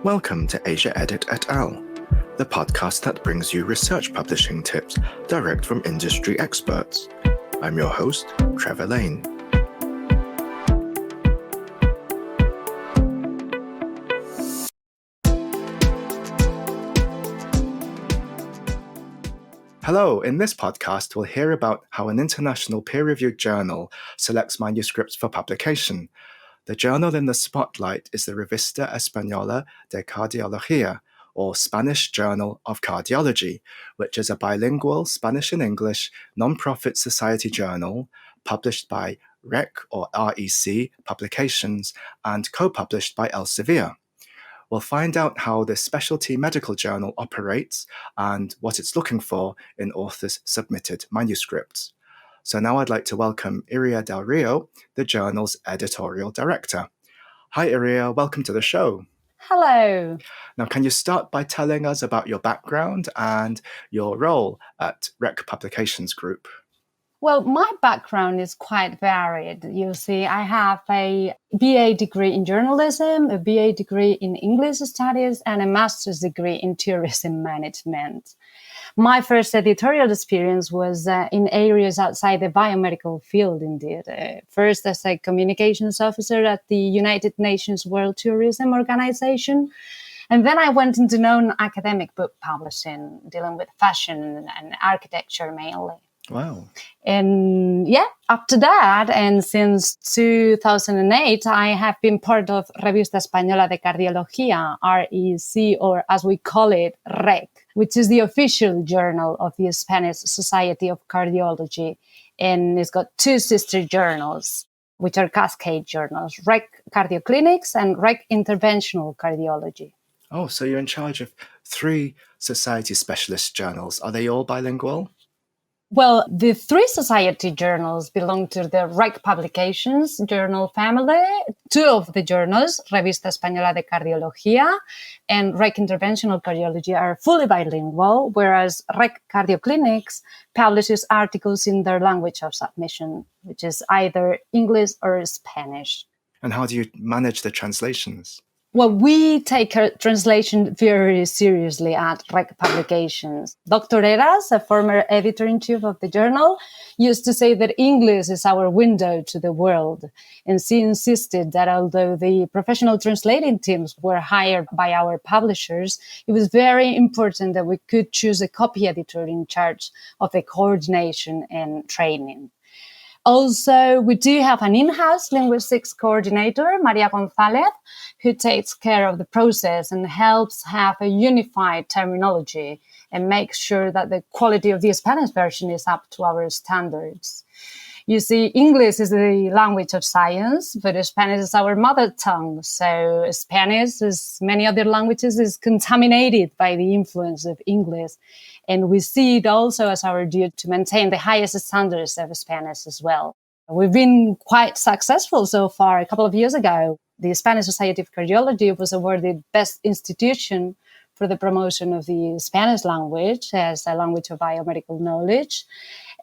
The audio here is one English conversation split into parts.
Welcome to AsiaEdit et al., the podcast that brings you research publishing tips direct from industry experts. I'm your host, Trevor Lane. Hello, in this podcast, we'll hear about how an international peer-reviewed journal selects manuscripts for publication. The journal in the spotlight is the Revista Española de Cardiología, or Spanish Journal of Cardiology, which is a bilingual Spanish and English non-profit society journal published by REC or REC Publications and co-published by Elsevier. We'll find out how this specialty medical journal operates and what it's looking for in authors' submitted manuscripts. So now I'd like to welcome Iria del Río, the journal's editorial director. Hi, Iria. Welcome to the show. Hello. Now, can you start by telling us about your background and your role at REC Publications Group? Well, my background is quite varied. You see, I have a BA degree in journalism, a BA degree in English studies, and a master's degree in tourism management. My first editorial experience was in areas outside the biomedical field, indeed. First as a communications officer at the United Nations World Tourism Organization. And then I went into non-academic book publishing, dealing with fashion and architecture mainly. Wow. And after that, and since 2008, I have been part of Revista Española de Cardiology, REC, or as we call it, REC, which is the official journal of the Spanish Society of Cardiology. And it's got two sister journals, which are cascade journals, REC Cardioclinics and REC Interventional Cardiology. Oh, so you're in charge of 3 society specialist journals. Are they all bilingual? Well, the 3 society journals belong to the REC Publications journal family. 2 of the journals, Revista Española de Cardiología and REC Interventional Cardiology, are fully bilingual, whereas REC Cardioclinics publishes articles in their language of submission, which is either English or Spanish. And how do you manage the translations? Well, we take translation very seriously at REC Publications. Dr. Eras, a former editor-in-chief of the journal, used to say that English is our window to the world. And she insisted that although the professional translating teams were hired by our publishers, it was very important that we could choose a copy editor in charge of the coordination and training. Also, we do have an in-house linguistics coordinator, Maria González, who takes care of the process and helps have a unified terminology and makes sure that the quality of the Spanish version is up to our standards. You see, English is the language of science, but Spanish is our mother tongue. So Spanish, as many other languages, is contaminated by the influence of English. And we see it also as our duty to maintain the highest standards of Spanish as well. We've been quite successful so far. A couple of years ago, the Spanish Society of Cardiology was awarded Best Institution for the promotion of the Spanish language as a language of biomedical knowledge.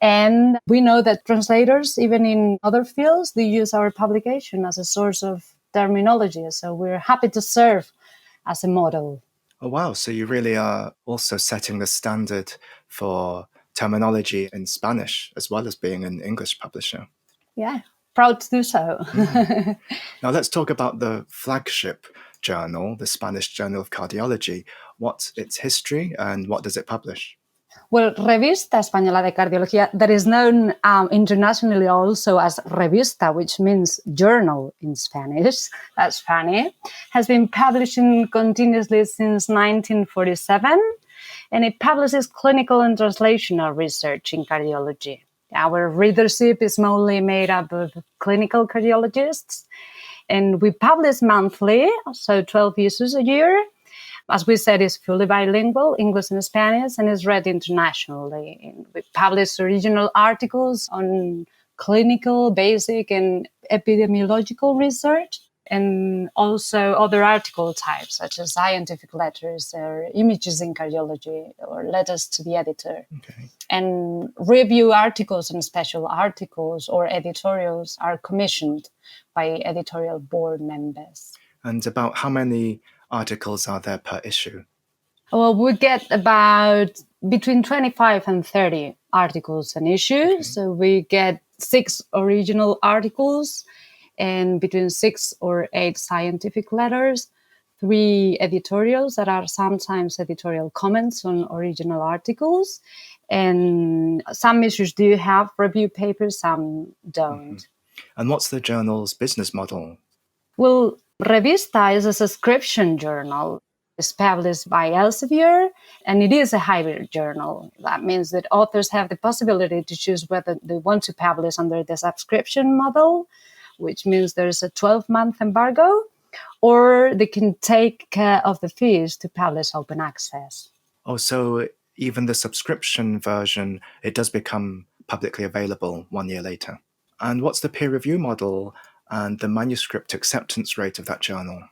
And we know that translators, even in other fields, they use our publication as a source of terminology. So we're happy to serve as a model. Oh, wow. So you really are also setting the standard for terminology in Spanish, as well as being an English publisher. Yeah, proud to do so. Now let's talk about the flagship journal, the Spanish Journal of Cardiology. What's its history and what does it publish? Well, Revista Española de Cardiología, that is known internationally also as Revista, which means journal in Spanish, that's funny, has been publishing continuously since 1947, and it publishes clinical and translational research in cardiology. Our readership is mostly made up of clinical cardiologists, and we publish monthly, so 12 issues a year. As we said, it's fully bilingual, English and Spanish, and is read internationally. And we publish original articles on clinical, basic, and epidemiological research, and also other article types, such as scientific letters or images in cardiology or letters to the editor. Okay. And review articles and special articles or editorials are commissioned by editorial board members. And about how many articles are there per issue? Well, we get about between 25 and 30 articles an issue. Okay. So we get 6 original articles and between 6 or 8 scientific letters, 3 editorials that are sometimes editorial comments on original articles. And some issues do have review papers, some don't. Mm-hmm. And what's the journal's business model? Well, Revista is a subscription journal. It's published by Elsevier, and it is a hybrid journal. That means that authors have the possibility to choose whether they want to publish under the subscription model, which means there's a 12-month embargo, or they can take care of the fees to publish open access. Oh, so even the subscription version, it does become publicly available 1 year later. And what's the peer review model and the manuscript acceptance rate of that journal?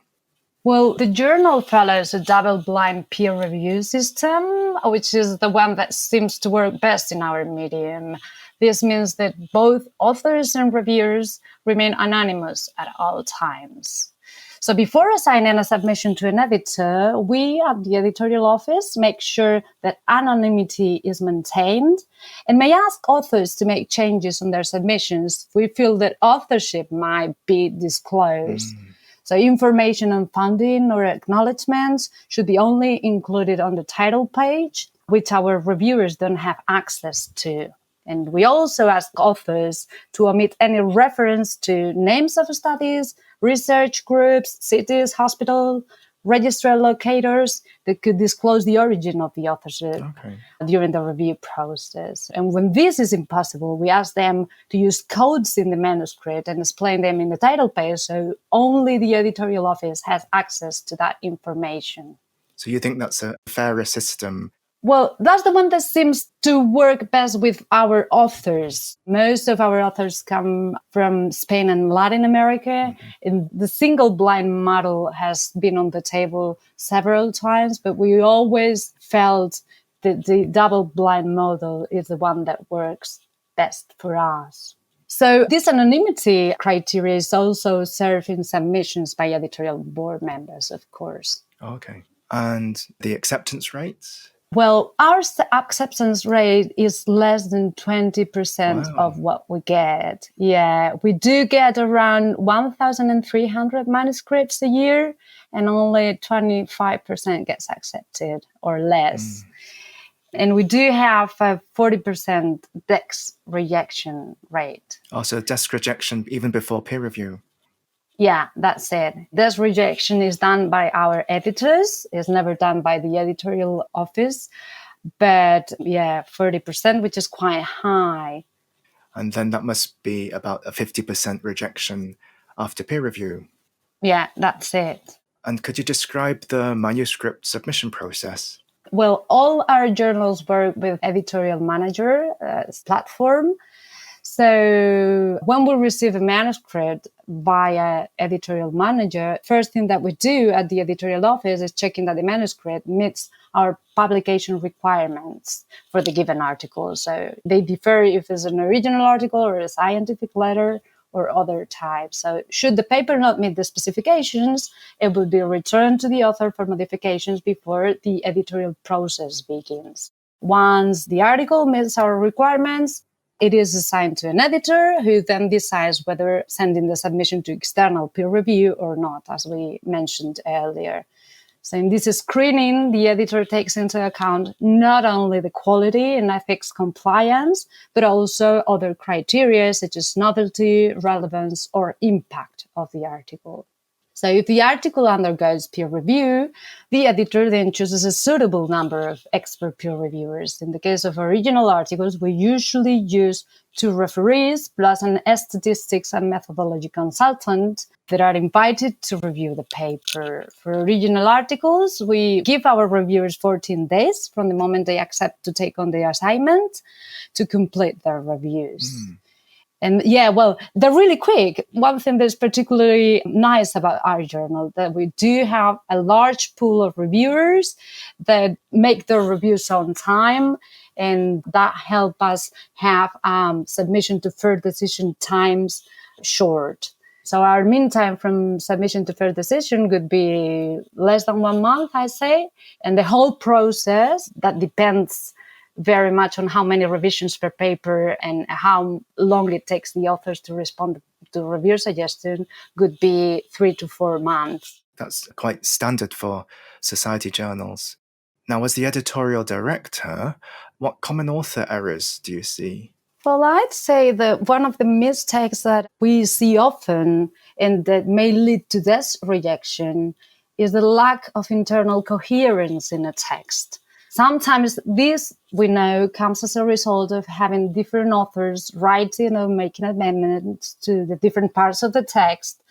Well, the journal follows a double-blind peer review system, which is the one that seems to work best in our medium. This means that both authors and reviewers remain anonymous at all times. So before assigning a submission to an editor, we at the editorial office make sure that anonymity is maintained and may ask authors to make changes on their submissions if we feel that authorship might be disclosed. So information on funding or acknowledgements should be only included on the title page, which our reviewers don't have access to. And we also ask authors to omit any reference to names of studies, research groups, cities, hospitals, registrar locators that could disclose the origin of the authorship during the review process. And when this is impossible, we ask them to use codes in the manuscript and explain them in the title page, so only the editorial office has access to that information. So you think that's a fairer system? Well, that's the one that seems to work best with our authors. Most of our authors come from Spain and Latin America. And the single blind model has been on the table several times, but we always felt that the double blind model is the one that works best for us. So this anonymity criteria is also served in submissions by editorial board members, of course. Okay. And the acceptance rates? Well, our acceptance rate is less than 20% of what we get. Yeah, we do get around 1,300 manuscripts a year, and only 25% gets accepted or less. And we do have a 40% desk rejection rate. Oh, so desk rejection even before peer review? Yeah, that's it. This rejection is done by our editors. It's never done by the editorial office. But yeah, 40%, which is quite high. And then that must be about a 50% rejection after peer review. Yeah, that's it. And could you describe the manuscript submission process? Well, all our journals work with Editorial Manager platform. So when we receive a manuscript via editorial manager, first thing that we do at the editorial office is checking that the manuscript meets our publication requirements for the given article. So they differ if it's an original article or a scientific letter or other types. So should the paper not meet the specifications, it will be returned to the author for modifications before the editorial process begins. Once the article meets our requirements, it is assigned to an editor who then decides whether sending the submission to external peer review or not, as we mentioned earlier. So in this screening, the editor takes into account not only the quality and ethics compliance, but also other criteria such as novelty, relevance, or impact of the article. So if the article undergoes peer review, the editor then chooses a suitable number of expert peer reviewers. In the case of original articles, we usually use 2 referees plus an statistics and methodology consultant that are invited to review the paper. For original articles, we give our reviewers 14 days from the moment they accept to take on the assignment to complete their reviews. And yeah, well, they're really quick. One thing that's particularly nice about our journal, that we do have a large pool of reviewers that make their reviews on time, and that help us have submission to third decision times short. So our mean time from submission to fair decision could be less than 1 month, I say. And the whole process, that depends very much on how many revisions per paper and how long it takes the authors to respond to reviewer suggestion, could be 3 to 4 months. That's quite standard for society journals. Now, as the editorial director, what common author errors do you see? Well, I'd say that one of the mistakes that we see often and that may lead to this rejection is the lack of internal coherence in a text. Sometimes this, we know, comes as a result of having different authors writing or making amendments to the different parts of the text,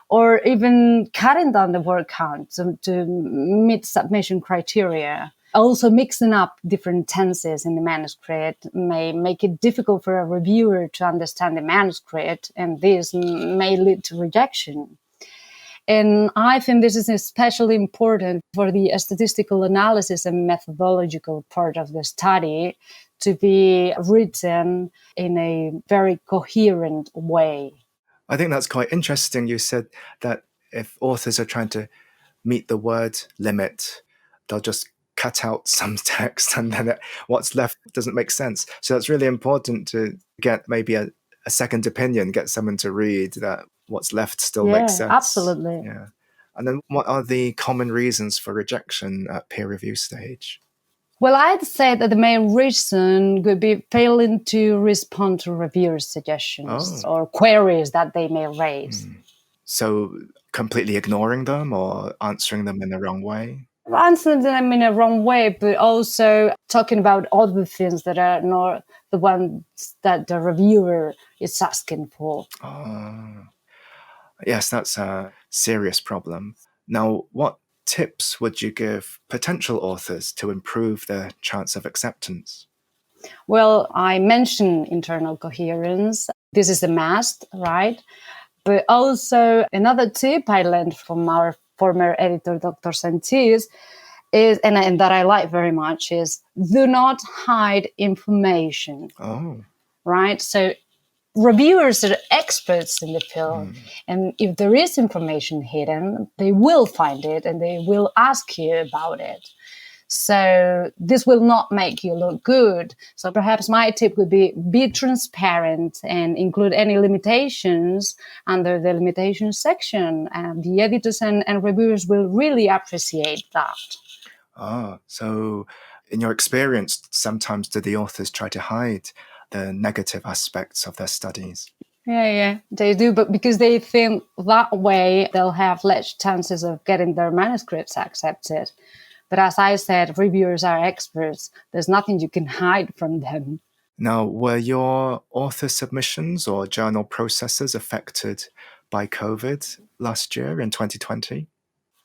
or even cutting down the word count to meet submission criteria. Also, mixing up different tenses in the manuscript may make it difficult for a reviewer to understand the manuscript, and this may lead to rejection. And I think this is especially important for the statistical analysis and methodological part of the study to be written in a very coherent way. I think that's quite interesting. You said that if authors are trying to meet the word limit, they'll just cut out some text and then what's left doesn't make sense. So it's really important to get maybe a second opinion, get someone to read that what's left still makes sense. Absolutely. Yeah. And then what are the common reasons for rejection at peer review stage? Well, I'd say that the main reason could be failing to respond to reviewers' suggestions or queries that they may raise. So completely ignoring them or answering them in the wrong way? Answering them in a wrong way, but also talking about other things that are not the ones that the reviewer is asking for. Yes, that's a serious problem. Now, what tips would you give potential authors to improve their chance of acceptance? Well, I mentioned internal coherence. This is a must, right? But also another tip I learned from our former editor, Dr. Santis, is, and that I like very much, is do not hide information. Right? So reviewers are experts in the field. And if there is information hidden, they will find it and they will ask you about it. So this will not make you look good. So perhaps my tip would be transparent and include any limitations under the limitations section. And the editors and reviewers will really appreciate that. So in your experience, sometimes do the authors try to hide the negative aspects of their studies? Yeah, they do, but because they think that way they'll have less chances of getting their manuscripts accepted. But as I said, reviewers are experts. There's nothing you can hide from them. Now, were your author submissions or journal processes affected by COVID last year in 2020?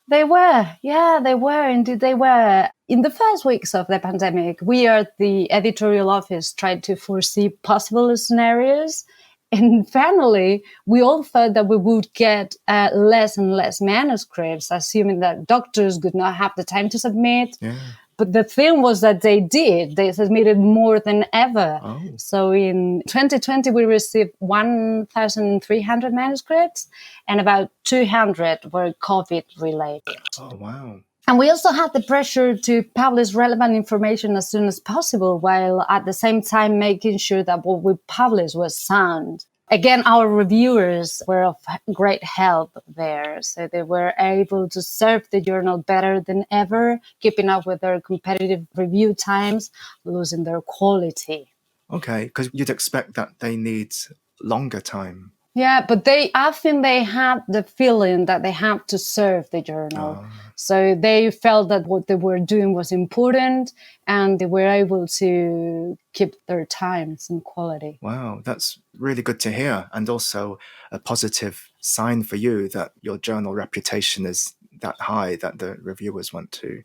They were. Yeah, they were. Indeed, they were. In the first weeks of the pandemic, we at the editorial office tried to foresee possible scenarios. And finally, we all thought that we would get less and less manuscripts, assuming that doctors would not have the time to submit. Yeah. But the thing was that they did. They submitted more than ever. So in 2020, we received 1,300 manuscripts, and about 200 were COVID-related. Oh, wow. And we also had the pressure to publish relevant information as soon as possible, while at the same time making sure that what we published was sound. Again, our reviewers were of great help there. So they were able to serve the journal better than ever, keeping up with their competitive review times, losing their quality. Okay, because you'd expect that they need longer time. Yeah, but I think they had the feeling that they had to serve the journal. So they felt that what they were doing was important and they were able to keep their times and quality. Wow, that's really good to hear. And also a positive sign for you that your journal reputation is that high that the reviewers want to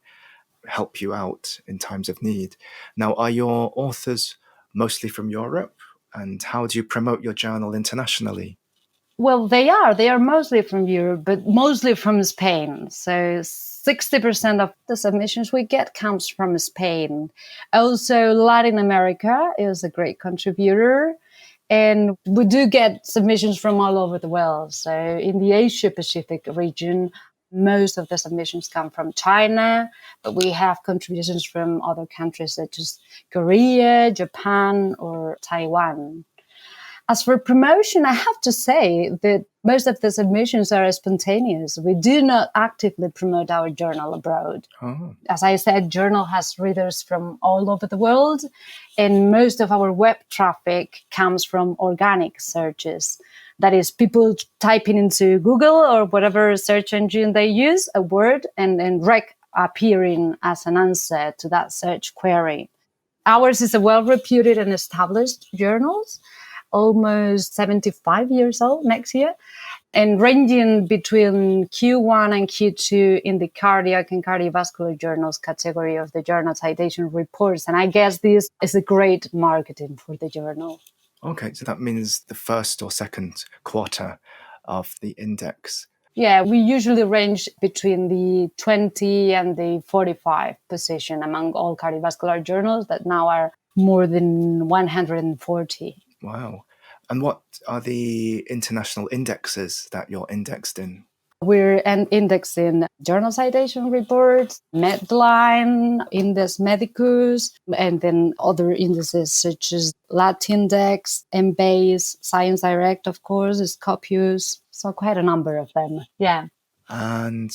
help you out in times of need. Now, are your authors mostly from Europe? And how do you promote your journal internationally? Well, they are mostly from Europe, but mostly from Spain. So 60% of the submissions we get comes from Spain. Also, Latin America is a great contributor. And we do get submissions from all over the world. So in the Asia-Pacific region, most of the submissions come from China, but we have contributions from other countries such as Korea, Japan, or Taiwan. As for promotion, I have to say that most of the submissions are spontaneous. We do not actively promote our journal abroad. Oh. As I said, journal has readers from all over the world, and most of our web traffic comes from organic searches. That is, people typing into Google or whatever search engine they use, a word, and then REC appearing as an answer to that search query. Ours is a well-reputed and established journal, almost 75 years old next year, and ranging between Q1 and Q2 in the cardiac and cardiovascular journals category of the journal citation reports. And I guess this is a great marketing for the journal. Okay, so that means the first or second quarter of the index. Yeah, we usually range between the 20 and the 45 position among all cardiovascular journals that now are more than 140. Wow. And what are the international indexes that you're indexed in? We're indexed in journal citation reports, Medline, Index Medicus, and then other indices such as Latindex, Embase, Science Direct, of course, Scopus. So quite a number of them. Yeah. And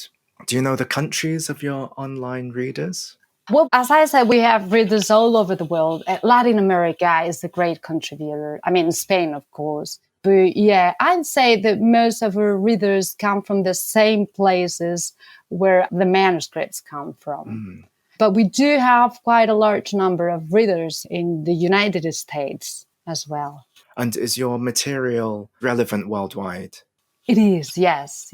do you know the countries of your online readers? Well, as I said, we have readers all over the world. Latin America is a great contributor. I mean, Spain, of course. But yeah, I'd say that most of our readers come from the same places where the manuscripts come from. But we do have quite a large number of readers in the United States as well. And is your material relevant worldwide? It is, yes.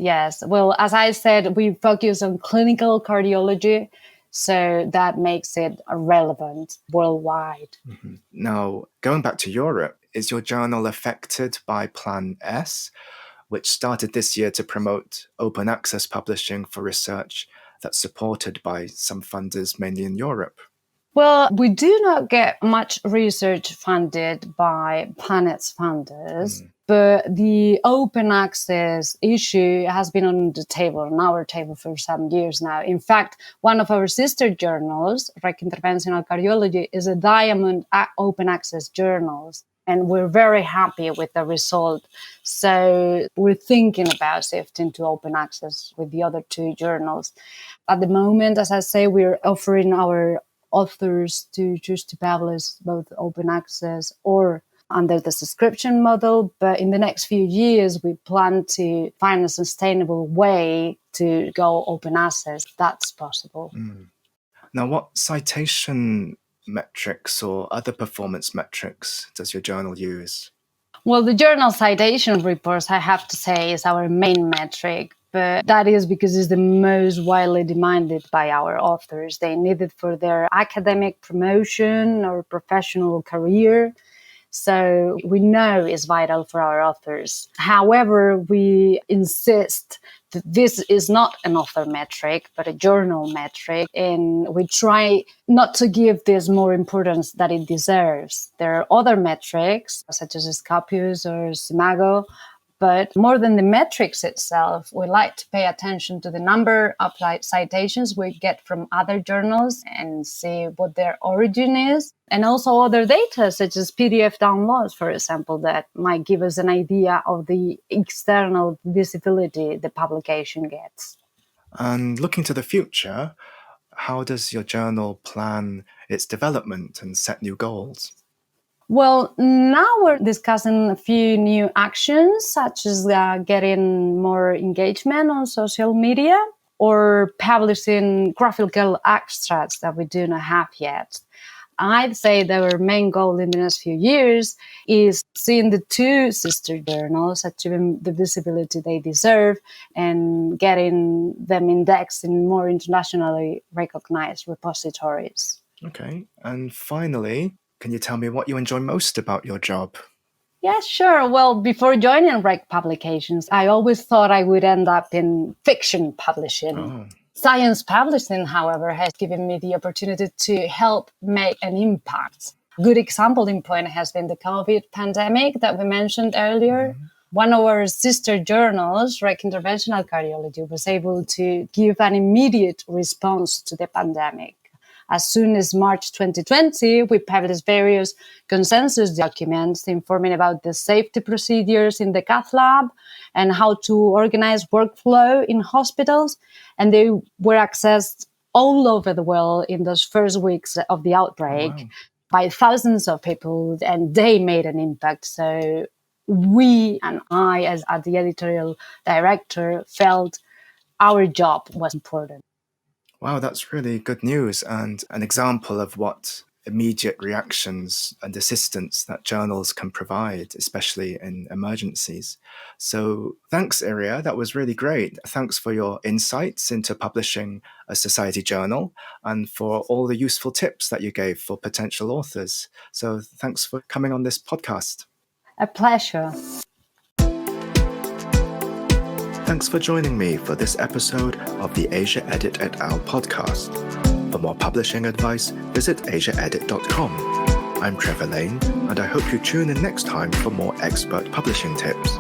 Well, as I said, we focus on clinical cardiology, so that makes it relevant worldwide. Mm-hmm. Now, going back to Europe, is your journal affected by Plan S, which started this year to promote open access publishing for research that's supported by some funders, mainly in Europe? Well, we do not get much research funded by Plan S funders, but the open access issue has been on our table for some years now. In fact, one of our sister journals, REC Interventional Cardiology, is a diamond open access journal. And we're very happy with the result. So we're thinking about shifting to open access with the other two journals. At the moment, as I say, we're offering our authors to choose to publish both open access or under the subscription model. But in the next few years, we plan to find a sustainable way to go open access. That's possible. Now, what citation metrics or other performance metrics does your journal use? Well, the journal citation reports, I have to say, is our main metric. But that is because it's the most widely demanded by our authors. They need it for their academic promotion or professional career. So we know it's vital for our authors. However, we insist that this is not an author metric, but a journal metric. And we try not to give this more importance than it deserves. There are other metrics, such as Scopus or Simago, but more than the metrics itself, we like to pay attention to the number of citations we get from other journals and see what their origin is. And also other data, such as PDF downloads, for example, that might give us an idea of the external visibility the publication gets. And looking to the future, how does your journal plan its development and set new goals? Well, now we're discussing a few new actions, such as getting more engagement on social media or publishing graphical extracts that we do not have yet. I'd say that our main goal in the next few years is seeing the two sister journals achieving the visibility they deserve and getting them indexed in more internationally recognized repositories. Okay, and finally, can you tell me what you enjoy most about your job? Yeah, sure. Well, before joining REC Publications, I always thought I would end up in fiction publishing. Science publishing, however, has given me the opportunity to help make an impact. A good example in point has been the COVID pandemic that we mentioned earlier. One of our sister journals, REC Interventional Cardiology, was able to give an immediate response to the pandemic. As soon as March 2020, we published various consensus documents informing about the safety procedures in the cath lab and how to organize workflow in hospitals. And they were accessed all over the world in those first weeks of the outbreak by thousands of people, and they made an impact. So we and I, as the editorial director, felt our job was important. Wow, that's really good news and an example of what immediate reactions and assistance that journals can provide, especially in emergencies. So thanks, Iria. That was really great. Thanks for your insights into publishing a society journal and for all the useful tips that you gave for potential authors. So thanks for coming on this podcast. A pleasure. Thanks for joining me for this episode of the AsiaEdit et al. Podcast. For more publishing advice, visit AsiaEdit.com. I'm Trevor Lane, and I hope you tune in next time for more expert publishing tips.